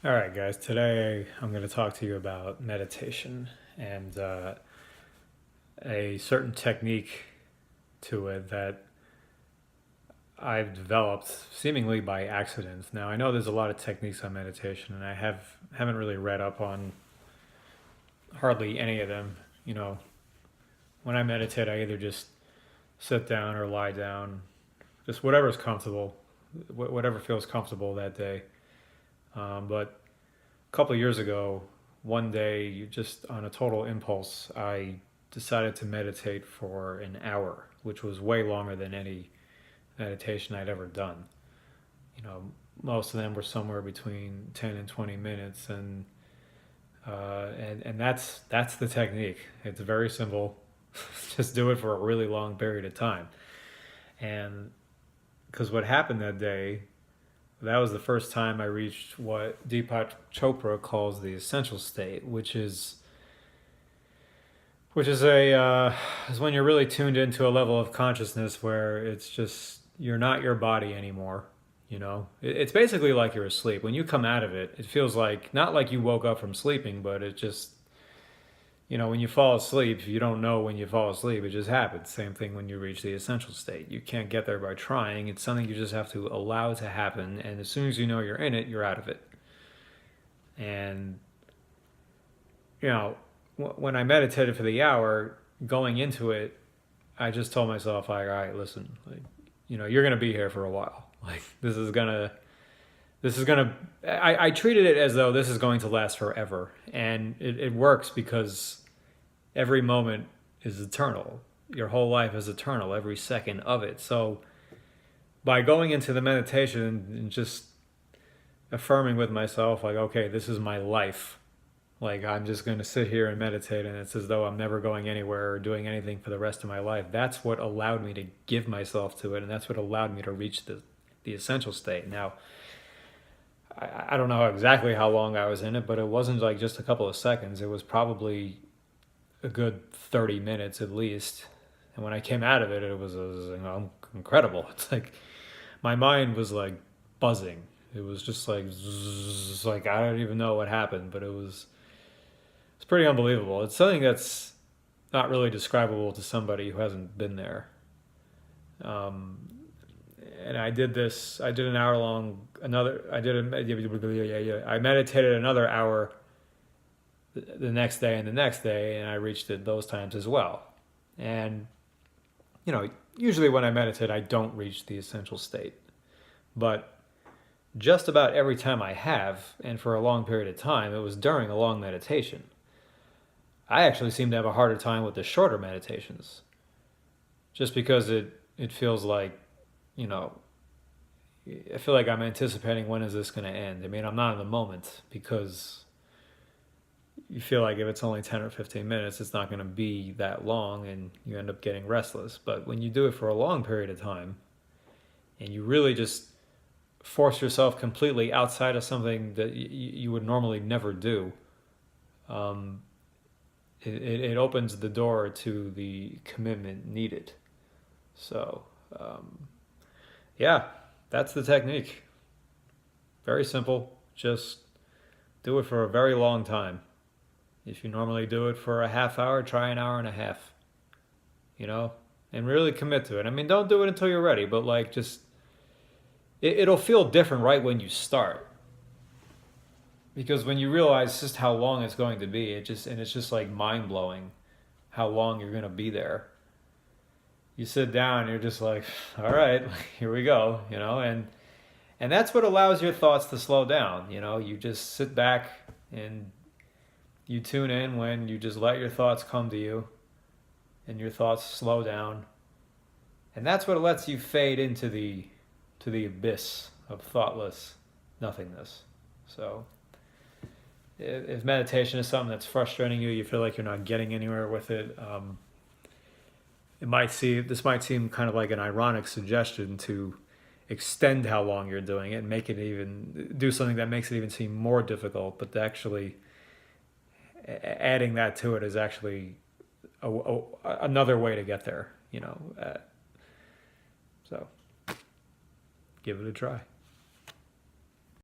All right, guys. Today I'm going to talk to you about meditation and a certain technique to it that I've developed seemingly by accident. Now I know there's a lot of techniques on meditation, and I haven't really read up on hardly any of them. You know, when I meditate, I either just sit down or lie down, just whatever's comfortable, whatever feels comfortable that day. But a couple of years ago, one day, just on a total impulse, I decided to meditate for an hour, which was way longer than any meditation I'd ever done. You know, most of them were somewhere between 10 and 20 minutes, and that's the technique. It's very simple. Just do it for a really long period of time. And because what happened that day, that was the first time I reached what Deepak Chopra calls the essential state, which is when you're really tuned into a level of consciousness where it's just you're not your body anymore. You know, it's basically like you're asleep. When you come out of it, it feels like not like you woke up from sleeping, but it just when you fall asleep, you don't know when you fall asleep. It just happens. Same thing when you reach the essential state. You can't get there by trying. It's something you just have to allow to happen. And as soon as you know you're in it, you're out of it. And, you know, when I meditated for the hour, going into it, I just told myself, like, all right, listen, like, you're going to be here for a while. Like, I treated it as though this is going to last forever. And it works because every moment is eternal. Your whole life is eternal, every second of it. So by going into the meditation and just affirming with myself, like, okay, this is my life. Like, I'm just going to sit here and meditate, and it's as though I'm never going anywhere or doing anything for the rest of my life. That's what allowed me to give myself to it, and that's what allowed me to reach the essential state. Now, I don't know exactly how long I was in it, but it wasn't like just a couple of seconds. It was probably a good 30 minutes at least. And when I came out of it, it was incredible. It's like my mind was like buzzing. It was just like zzz, like I don't even know what happened, but it's pretty unbelievable. It's something that's not really describable to somebody who hasn't been there. Um, and I did this. I did an hour long. I meditated another hour the next day and the next day, and I reached it those times as well. And usually when I meditate, I don't reach the essential state, but just about every time I have, and for a long period of time, it was during a long meditation. I actually seem to have a harder time with the shorter meditations, just because it feels like, you know, I feel like I'm anticipating when is this going to end. I mean, I'm not in the moment because you feel like if it's only 10 or 15 minutes, it's not going to be that long and you end up getting restless. But when you do it for a long period of time and you really just force yourself completely outside of something that you would normally never do, um, it opens the door to the commitment needed. So, yeah, that's the technique. Very simple. Just do it for a very long time. If you normally do it for a half hour, try an hour and a half, and really commit to it. I mean, don't do it until you're ready, but like just, it'll feel different right when you start. Because when you realize just how long it's going to be, it's just like mind blowing how long you're going to be there. You sit down, you're just like, all right, here we go, and that's what allows your thoughts to slow down. You just sit back and you tune in when you just let your thoughts come to you and your thoughts slow down. And that's what lets you fade into the abyss of thoughtless nothingness. So if meditation is something that's frustrating you, you feel like you're not getting anywhere with it, this might seem kind of like an ironic suggestion to extend how long you're doing it and make it even do something that makes it even seem more difficult, but to actually adding that to it is actually another way to get there. So give it a try.